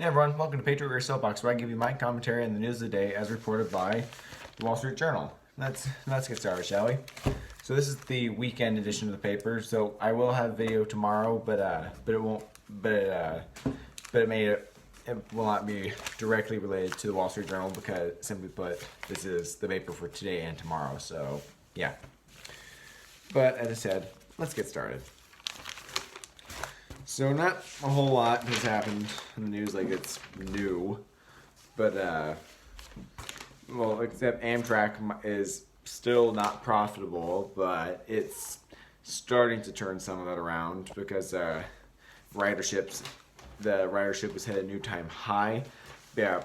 Hey everyone, welcome to Patriot, Weir, Soapbox, where I give you my commentary on the news of the day as reported by the Wall Street Journal. Let's get started, shall we? So this is the weekend edition of the paper. So I will have video tomorrow, but it won't. It will not be directly related to the Wall Street Journal because, simply put, this is the paper for today and tomorrow. So yeah. But as I said, let's get started. So not a whole lot has happened in the news like it's new, but except Amtrak is still not profitable, but it's starting to turn some of that around because ridership was hit a new time high. Yeah,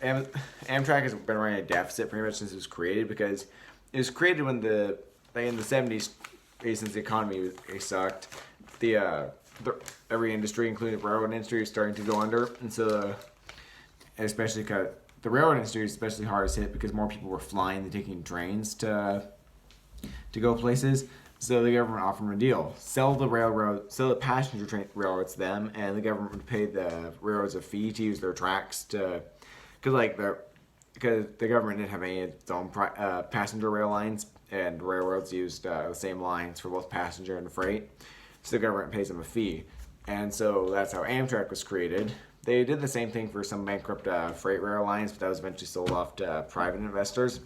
Amtrak has been running a deficit pretty much since it was created because it was created when in the 70s, since the economy sucked, every industry, including the railroad industry, is starting to go under, and so especially because the railroad industry is especially hardest hit because more people were flying than taking trains to go places. So the government offered them a deal: sell the passenger train railroads to them, and the government would pay the railroads a fee to use their tracks because the government didn't have any of its own passenger rail lines, and railroads used the same lines for both passenger and freight. So the government pays them a fee. And so that's how Amtrak was created. They did the same thing for some bankrupt freight rail lines, but that was eventually sold off to private investors.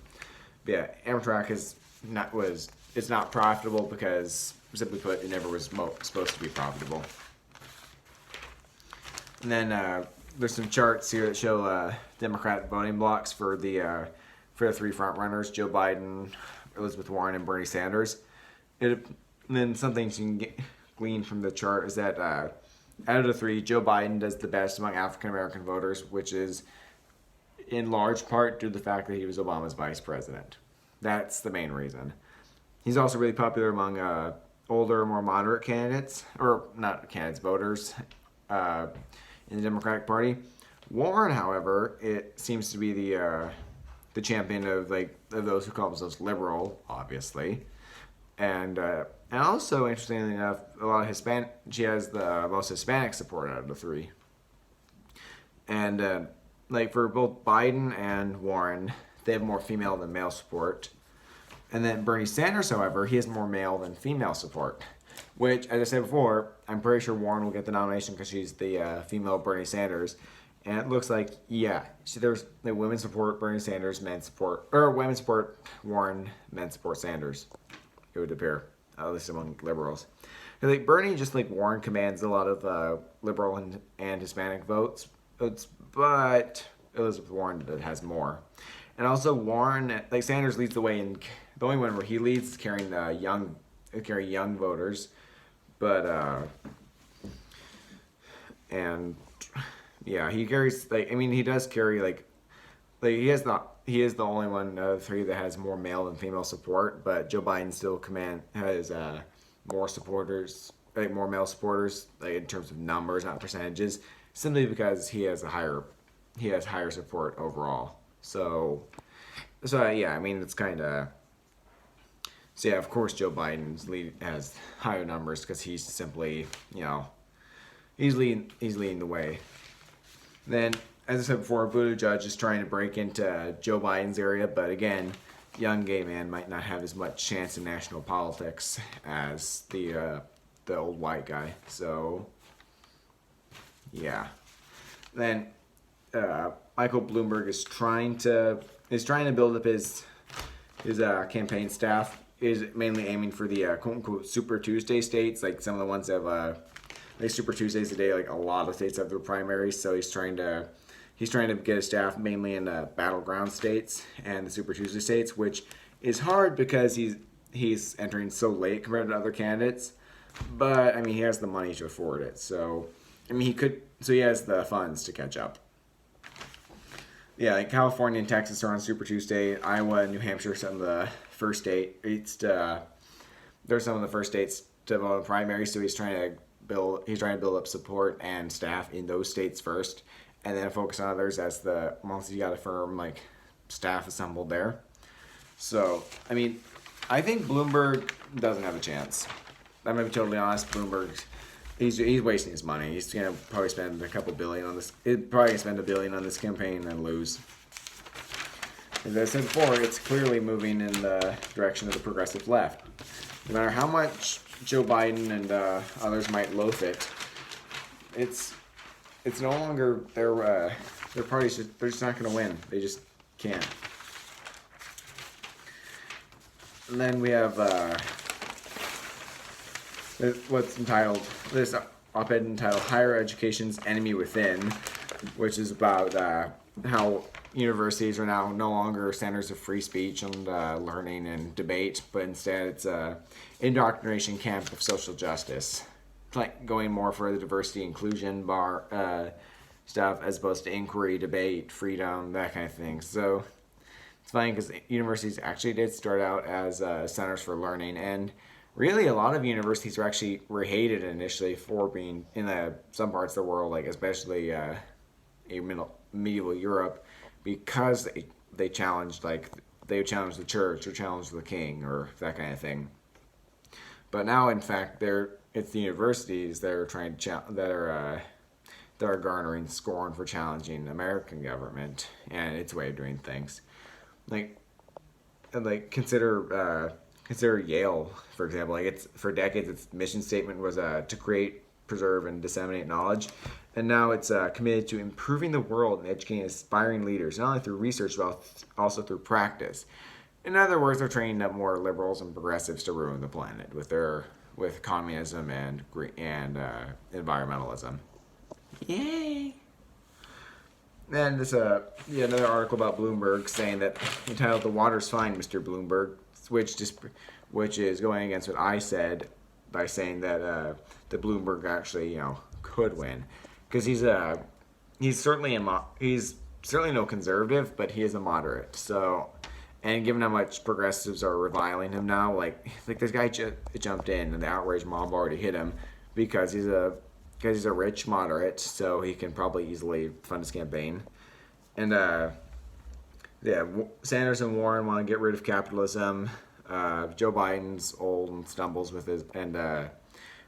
But yeah, Amtrak it's not profitable because, simply put, it never was supposed to be profitable. And then there's some charts here that show Democratic voting blocks for the three frontrunners: Joe Biden, Elizabeth Warren, and Bernie Sanders. And then something you can glean from the chart is that out of the three, Joe Biden does the best among African American voters, which is in large part due to the fact that he was Obama's vice president. That's the main reason. He's also really popular among older, more moderate candidates, or not candidates, voters in the Democratic Party. Warren, however, it seems to be the champion of those who call themselves liberal, obviously. And also, interestingly enough, she has the most Hispanic support out of the three. And for both Biden and Warren, they have more female than male support. And then Bernie Sanders, however, he has more male than female support. Which, as I said before, I'm pretty sure Warren will get the nomination because she's the female Bernie Sanders. And it looks like, there's the women support Bernie Sanders, women support Warren, men support Sanders. It would appear, at least among liberals. And Bernie, just like Warren, commands a lot of liberal and Hispanic votes, but Elizabeth Warren has more. And also Warren, Sanders leads the way in the only one where he leads is carrying young voters, but he carries he does carry he is the only one of the three that has more male than female support, but Joe Biden still has more supporters, more male supporters, in terms of numbers, not percentages, simply because he has higher support overall. So it's kind of. So yeah, of course Joe Biden has higher numbers because he's simply, he's leading the way. Then, as I said before, Buttigieg is trying to break into Joe Biden's area, but again, young gay man might not have as much chance in national politics as the old white guy. So, yeah. Then, Michael Bloomberg is trying to build up his campaign staff. Is mainly aiming for the quote unquote Super Tuesday states, like some of the ones that have Super Tuesdays today. Like a lot of states have their primaries, so he's trying to get his staff mainly in the battleground states and the Super Tuesday states, which is hard because he's entering so late compared to other candidates. But he has the money to afford it, so he has the funds to catch up. Yeah, California and Texas are on Super Tuesday. Iowa and New Hampshire are some of the first states. They're some of the first states to vote in primary, so he's trying to build up support and staff in those states first, and then focus on others once you got a firm staff assembled there. So I think Bloomberg doesn't have a chance. I'm gonna be totally honest. Bloomberg he's wasting his money. He's gonna probably spend a couple billion on this. He'd probably spend $1 billion on this campaign and lose. As I said before, it's clearly moving in the direction of the progressive left. No matter how much Joe Biden and others might loathe it, it's no longer their party's just, they're just not going to win. They just can't. And then we have what's entitled this op-ed entitled "Higher Education's Enemy Within," which is about how universities are now no longer centers of free speech and learning and debate, but instead it's a indoctrination camp of social justice. It's like going more for the diversity inclusion stuff as opposed to inquiry, debate, freedom, that kind of thing. So it's funny because universities actually did start out as centers for learning, and really a lot of universities were hated initially for being in some parts of the world, like especially medieval Europe, because they challenged the church or challenged the king or that kind of thing. But now, in fact, it's the universities that are that are garnering scorn for challenging the American government and its way of doing things. Like consider Yale, for example. Like for decades, its mission statement was to create, preserve, and disseminate knowledge. And now it's committed to improving the world and educating aspiring leaders, not only through research, but also through practice. In other words, they're training up more liberals and progressives to ruin the planet with communism and environmentalism. Yay! And this another article about Bloomberg saying that entitled "The Water's Fine, Mr. Bloomberg," which is going against what I said by saying that the Bloomberg actually could win, because he's certainly no conservative, but he is a moderate. So, and given how much progressives are reviling him now, like this guy jumped in and the outrage mob already hit him because he's a rich moderate, so he can probably easily fund his campaign. And Sanders and Warren want to get rid of capitalism. Joe Biden's old and stumbles with his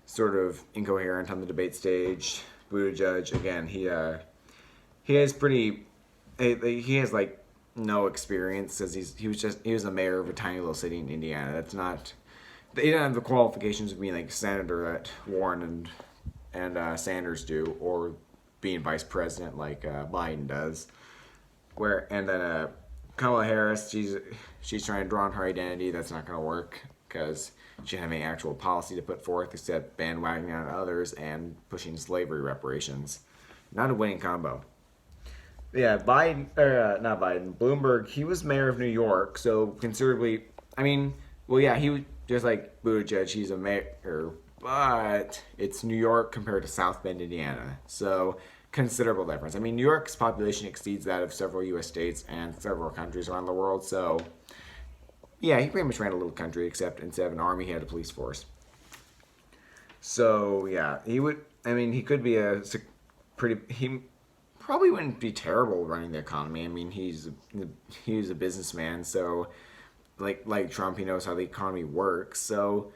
sort of incoherent on the debate stage. Buttigieg, again, he has like no experience because he was a mayor of a tiny little city in Indiana. He didn't have the qualifications of being like senator that Warren and Sanders do, or being vice president like Biden does. Then Kamala Harris, she's trying to draw on her identity. That's not going to work because she doesn't have any actual policy to put forth except bandwagoning on others and pushing slavery reparations. Not a winning combo. Yeah, Bloomberg, he was mayor of New York, so considerably, he was just like Buttigieg, he's a mayor, but it's New York compared to South Bend, Indiana, so considerable difference. New York's population exceeds that of several U.S. states and several countries around the world, so yeah, he pretty much ran a little country, except instead of an army, he had a police force. So yeah, he could be he probably wouldn't be terrible running the economy. he's a businessman, so like Trump, he knows how the economy works. So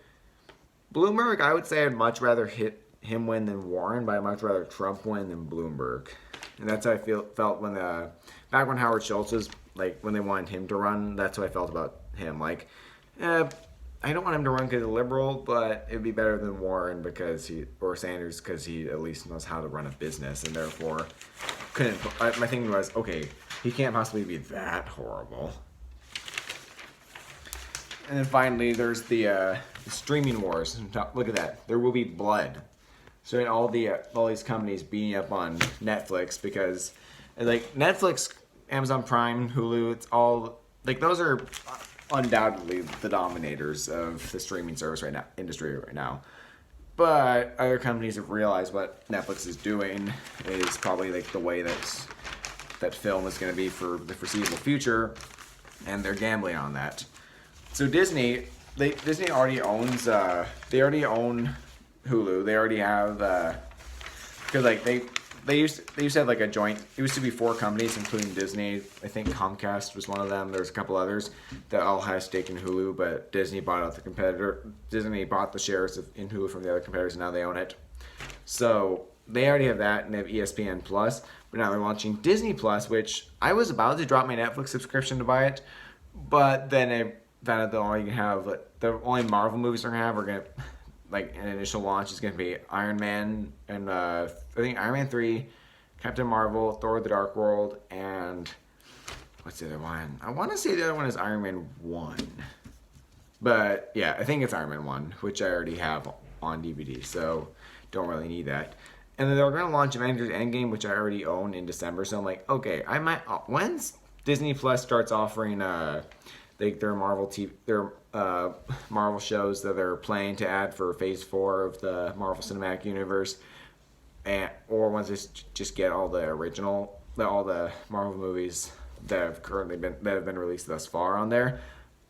Bloomberg, I would say I'd much rather hit him win than Warren, but I'd much rather Trump win than Bloomberg. And that's how I felt when back when Howard Schultz was when they wanted him to run. That's how I felt about him. I don't want him to run because he's a liberal, but it'd be better than Warren or Sanders because he at least knows how to run a business, and therefore my thinking was, okay, he can't possibly be that horrible. And then finally, there's the streaming wars. Look at that. There will be blood. So all these companies beating up on Netflix because Netflix, Amazon Prime, Hulu, it's all those are undoubtedly the dominators of the streaming service industry right now. But other companies have realized what Netflix is doing is probably the way that film is going to be for the foreseeable future, and they're gambling on that. So Disney already owns. They already own Hulu. They already have because they used to have a joint. It used to be 4 companies, including Disney. I think Comcast was one of them. There's a couple others that all had a stake in Hulu, but Disney bought out the competitor. Disney bought the shares in Hulu from the other competitors, and now they own it. So they already have that, and they have ESPN Plus. But now they're launching Disney Plus, which I was about to drop my Netflix subscription to buy it, but then I found out that all you can have, the only Marvel movies they're gonna have are gonna, like, an initial launch is gonna be Iron Man and I think Iron Man 3, Captain Marvel, Thor: The Dark World, and what's the other one? I want to say the other one is Iron Man 1. But yeah, I think it's Iron Man 1, which I already have on DVD, so don't really need that. And then they're going to launch Avengers Endgame, which I already own in December. So I'm like, okay, I might. Once Disney Plus starts offering their Marvel shows that they're planning to add for Phase 4 of the Marvel Cinematic Universe, or once they just get all the Marvel movies that have been released thus far on there,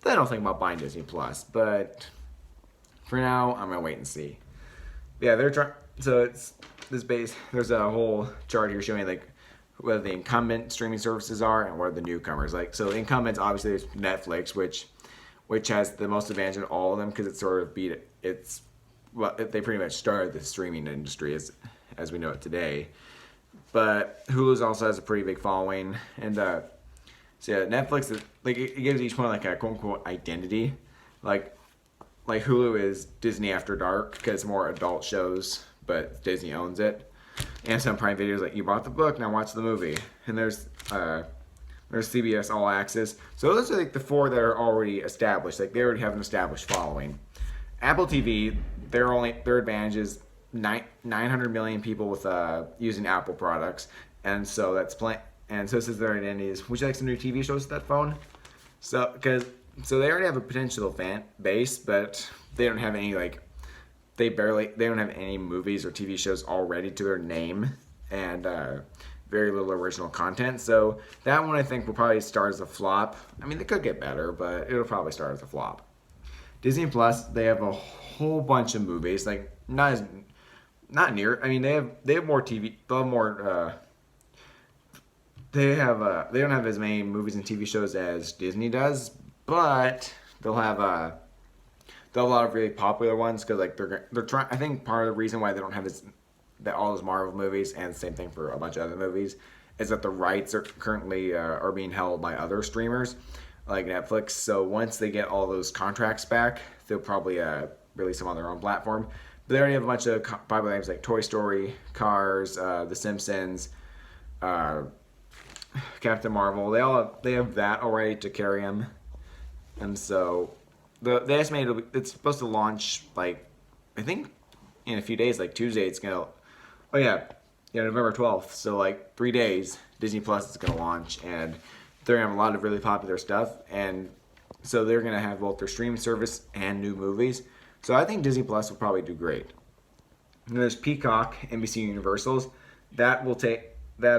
then I'll think about buying Disney Plus. But for now, I'm gonna wait and see. Yeah, they're trying. So it's this base. There's a whole chart here showing like what the incumbent streaming services are and what are the newcomers. Like, so incumbents, obviously there's Netflix, which has the most advantage in all of them because it's sort of they pretty much started the streaming industry as we know it today. But Hulu's also has a pretty big following, and so yeah, Netflix is, like, it gives each one like a quote unquote identity. Like Hulu is Disney After Dark because it's more adult shows, but Disney owns it. And some Prime Videos, like, you bought the book, now watch the movie. And there's CBS All Access. So those are like the four that are already established. Like, they already have an established following. Apple TV, their advantage is 900 million people with using Apple products, and so this is their identity. Would you like some new TV shows with that phone? So they already have a potential fan base, but they don't have any they don't have any movies or TV shows already to their name, and very little original content. So that one I think will probably start as a flop. I mean, they could get better, but it'll probably start as a flop. Disney Plus, they have a whole bunch of movies, like not near. I mean, they have more TV. They'll have more. They don't have as many movies and TV shows as Disney does, but they'll have a lot of really popular ones because like they're trying. I think part of the reason why they don't have all those Marvel movies, and the same thing for a bunch of other movies, is that the rights are currently are being held by other streamers like Netflix. So once they get all those contracts back, they'll probably release them on their own platform. But they already have a bunch of popular names like Toy Story, Cars, The Simpsons, Captain Marvel. They have that already to carry them, and so they estimate it's supposed to launch, like, I think in a few days, like Tuesday. It's gonna. Oh yeah, November 12th. So like 3 days, Disney Plus is gonna launch, and they're gonna have a lot of really popular stuff, and so they're gonna have both their streaming service and new movies. So I think Disney Plus will probably do great. And there's Peacock, NBC Universals. That will take that.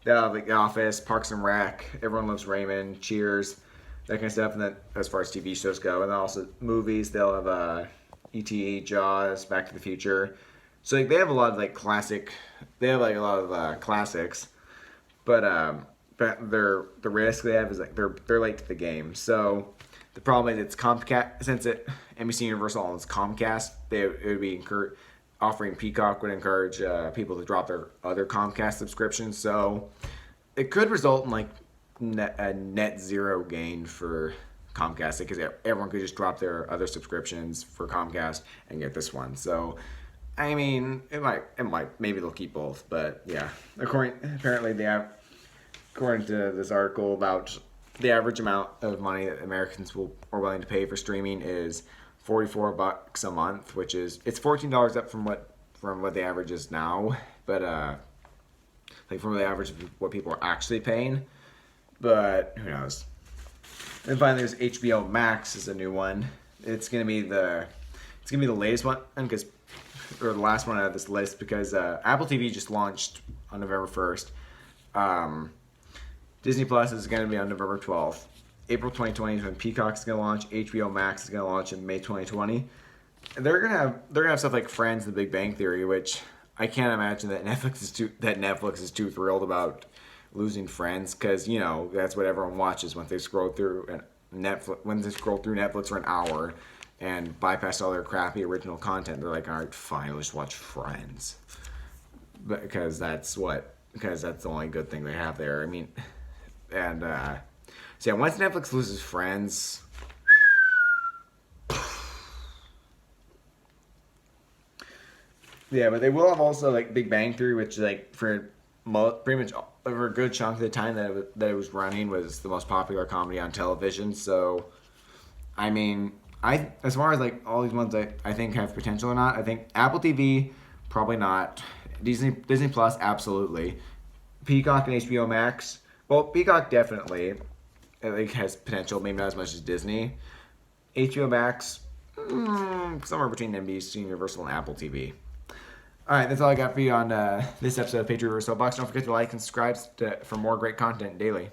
They'll have like The Office, Parks and Rec, Everyone Loves Raymond, Cheers, that kind of stuff. And then as far as TV shows go, and then also movies, they'll have E.T., Jaws, Back to the Future. So like, they have a lot of like a lot of classics, but the risk they have is like they're late to the game. So the problem is it's Comcast, since NBC Universal owns Comcast, it would be offering Peacock would encourage people to drop their other Comcast subscriptions. So it could result in like a net zero gain for Comcast, because everyone could just drop their other subscriptions for Comcast and get this one. So I mean, it might maybe they'll keep both, but yeah. According to this article, about the average amount of money that Americans are willing to pay for streaming is $44 a month, which is it's $14 up from what the average is now, but like from the average of what people are actually paying, but who knows. And finally, there's HBO Max is a new one. It's gonna be the latest one, or the last one out of this list, because Apple TV just launched on November 1st. Disney Plus is going to be on November 12th. April 2020 is when Peacock is going to launch. HBO Max is going to launch in May 2020. And they're gonna have stuff like Friends, The Big Bang Theory, which I can't imagine that Netflix is too thrilled about losing Friends, because that's what everyone watches when they scroll through Netflix for an hour, and bypass all their crappy original content. They're like, all right, fine, let's watch Friends, because that's the only good thing they have there. I mean, and so yeah, once Netflix loses Friends, yeah, but they will have also like Big Bang Theory, which like for pretty much over a good chunk of the time that it was running was the most popular comedy on television. So, I mean, as far as like all these ones I think have potential or not, I think Apple TV probably not. Disney Plus absolutely. Peacock and HBO Max. Well, Peacock definitely. I think has potential, maybe not as much as Disney. HBO Max, somewhere between NBC, Universal, and Apple TV. All right, that's all I got for you on this episode of Patriot vs. Soapbox. Don't forget to like and subscribe for more great content daily.